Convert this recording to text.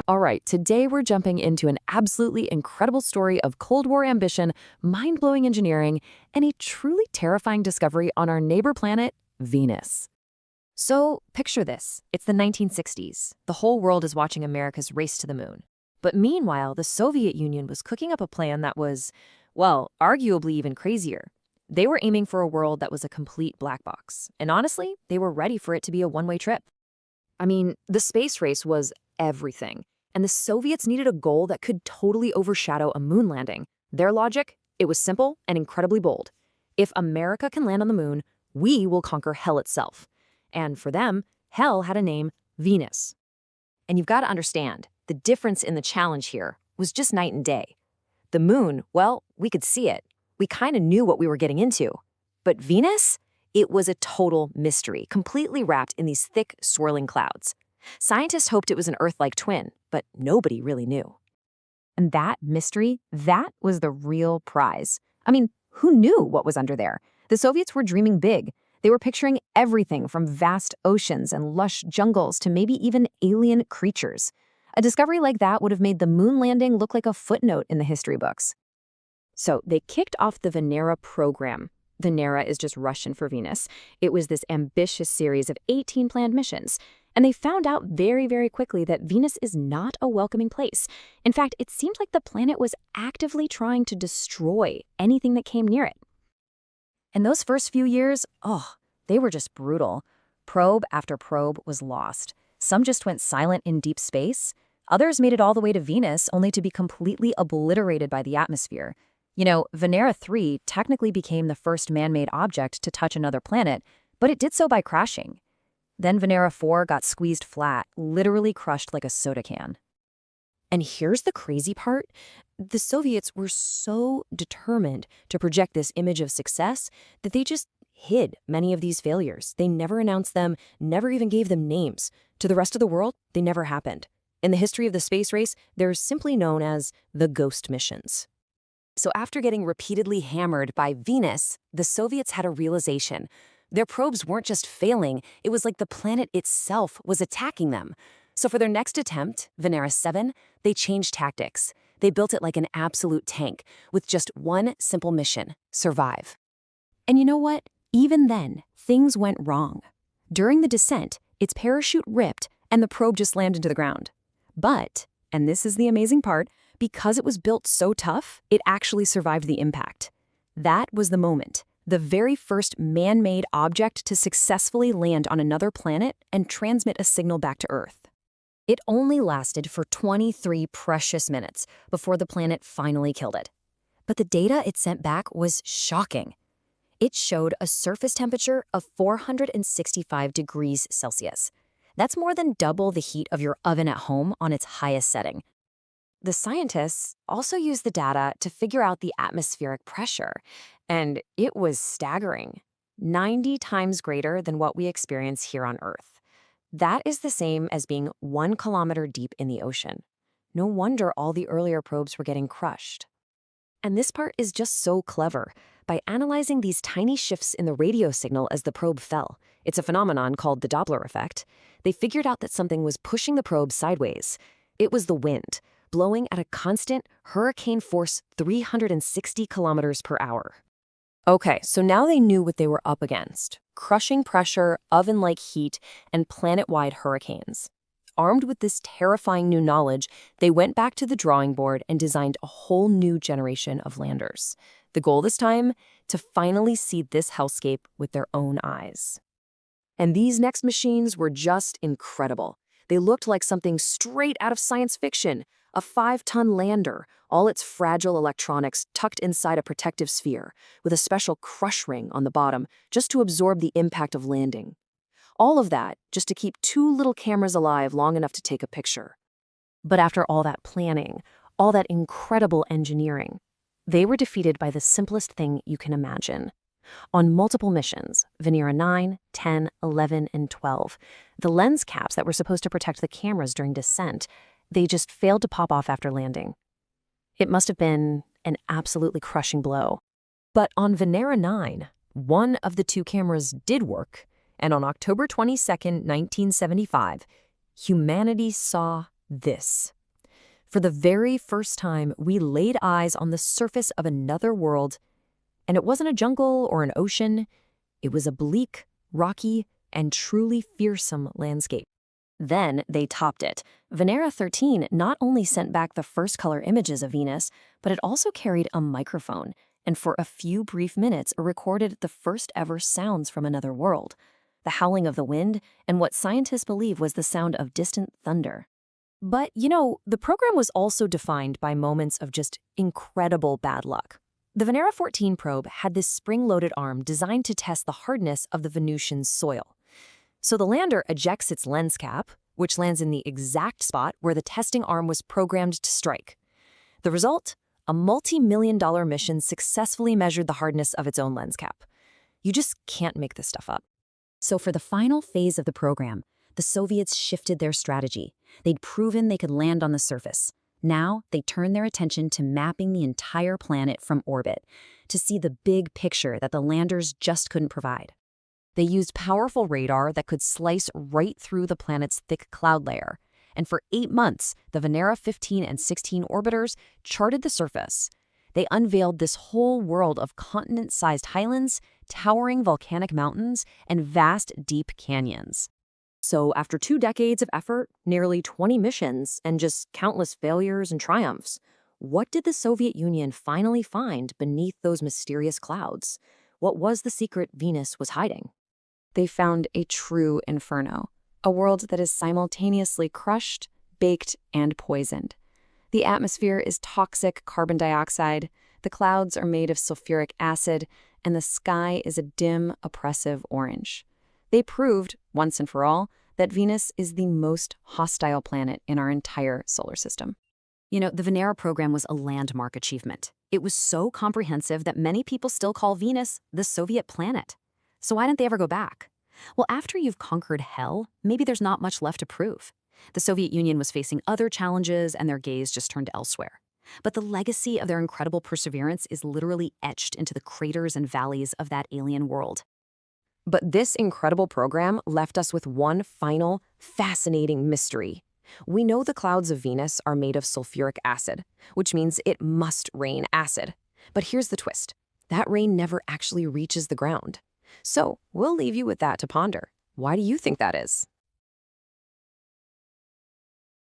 All right, today we're jumping into an absolutely incredible story of Cold War ambition, mind-blowing engineering, and a truly terrifying discovery on our neighbor planet, Venus. So, picture this. It's the 1960s. The whole world is watching America's race to the moon. But meanwhile, the Soviet Union was cooking up a plan that was, well, arguably even crazier. They were aiming for a world that was a complete black box. And honestly, they were ready for it to be a one-way trip. I mean, the space race was everything, and the Soviets needed a goal that could totally overshadow a moon landing. Their logic? It was simple and incredibly bold. If America can land on the moon, we will conquer hell itself. And for them, hell had a name, Venus. And you've got to understand, the difference in the challenge here was just night and day. The moon, well, we could see it. We kind of knew what we were getting into. But Venus? It was a total mystery, completely wrapped in these thick, swirling clouds. Scientists hoped it was an Earth-like twin, but nobody really knew. And that mystery, that was the real prize. I mean, who knew what was under there? The Soviets were dreaming big. They were picturing everything from vast oceans and lush jungles to maybe even alien creatures. A discovery like that would have made the moon landing look like a footnote in the history books. So they kicked off the Venera program. Venera is just Russian for Venus. It was this ambitious series of 18 planned missions. And they found out very, very quickly that Venus is not a welcoming place. In fact, it seemed like the planet was actively trying to destroy anything that came near it. And those first few years, they were just brutal. Probe after probe was lost. Some just went silent in deep space. Others made it all the way to Venus, only to be completely obliterated by the atmosphere. You know, Venera 3 technically became the first man-made object to touch another planet, but it did so by crashing. Then Venera 4 got squeezed flat, literally crushed like a soda can. And here's the crazy part. The Soviets were so determined to project this image of success that they just hid many of these failures. They never announced them, never even gave them names. To the rest of the world, they never happened. In the history of the space race, they're simply known as the ghost missions. So after getting repeatedly hammered by Venus, the Soviets had a realization. Their probes weren't just failing, it was like the planet itself was attacking them. So for their next attempt, Venera 7, they changed tactics. They built it like an absolute tank, with just one simple mission: survive. And you know what? Even then, things went wrong. During the descent, its parachute ripped and the probe just slammed into the ground. But, and this is the amazing part, because it was built so tough, it actually survived the impact. That was the moment. The very first man-made object to successfully land on another planet and transmit a signal back to Earth. It only lasted for 23 precious minutes before the planet finally killed it. But the data it sent back was shocking. It showed a surface temperature of 465 degrees Celsius. That's more than double the heat of your oven at home on its highest setting. The scientists also used the data to figure out the atmospheric pressure, and it was staggering, 90 times greater than what we experience here on Earth. That is the same as being 1 kilometer deep in the ocean. No wonder all the earlier probes were getting crushed. And this part is just so clever. By analyzing these tiny shifts in the radio signal as the probe fell, it's a phenomenon called the Doppler effect, they figured out that something was pushing the probe sideways. It was the wind, blowing at a constant hurricane force 360 kilometers per hour. Okay, so now they knew what they were up against: crushing pressure, oven-like heat, and planet-wide hurricanes. Armed with this terrifying new knowledge, they went back to the drawing board and designed a whole new generation of landers. The goal this time? To finally see this hellscape with their own eyes. And these next machines were just incredible. They looked like something straight out of science fiction. A 5-ton lander, all its fragile electronics tucked inside a protective sphere, with a special crush ring on the bottom just to absorb the impact of landing. All of that just to keep 2 little cameras alive long enough to take a picture. But after all that planning, all that incredible engineering, they were defeated by the simplest thing you can imagine. On multiple missions, Venera 9, 10, 11, and 12, the lens caps that were supposed to protect the cameras during descent, they just failed to pop off after landing. It must have been an absolutely crushing blow. But on Venera 9, one of the 2 cameras did work, and on October 22, 1975, humanity saw this. For the very first time, we laid eyes on the surface of another world, and it wasn't a jungle or an ocean. It was a bleak, rocky, and truly fearsome landscape. Then they topped it. Venera 13 not only sent back the first color images of Venus, but it also carried a microphone, and for a few brief minutes recorded the first ever sounds from another world, the howling of the wind and what scientists believe was the sound of distant thunder. But, the program was also defined by moments of just incredible bad luck. The Venera 14 probe had this spring-loaded arm designed to test the hardness of the Venusian soil. So the lander ejects its lens cap, which lands in the exact spot where the testing arm was programmed to strike. The result? A multi-million-dollar mission successfully measured the hardness of its own lens cap. You just can't make this stuff up. So for the final phase of the program, the Soviets shifted their strategy. They'd proven they could land on the surface. Now, they turned their attention to mapping the entire planet from orbit, to see the big picture that the landers just couldn't provide. They used powerful radar that could slice right through the planet's thick cloud layer. And for 8 months, the Venera 15 and 16 orbiters charted the surface. They unveiled this whole world of continent-sized highlands, towering volcanic mountains, and vast, deep canyons. So after 2 decades of effort, nearly 20 missions, and just countless failures and triumphs, what did the Soviet Union finally find beneath those mysterious clouds? What was the secret Venus was hiding? They found a true inferno, a world that is simultaneously crushed, baked, and poisoned. The atmosphere is toxic carbon dioxide, the clouds are made of sulfuric acid, and the sky is a dim, oppressive orange. They proved, once and for all, that Venus is the most hostile planet in our entire solar system. The Venera program was a landmark achievement. It was so comprehensive that many people still call Venus the Soviet planet. So why didn't they ever go back? Well, after you've conquered hell, maybe there's not much left to prove. The Soviet Union was facing other challenges and their gaze just turned elsewhere. But the legacy of their incredible perseverance is literally etched into the craters and valleys of that alien world. But this incredible program left us with one final, fascinating mystery. We know the clouds of Venus are made of sulfuric acid, which means it must rain acid. But here's the twist. That rain never actually reaches the ground. So we'll leave you with that to ponder. Why do you think that is?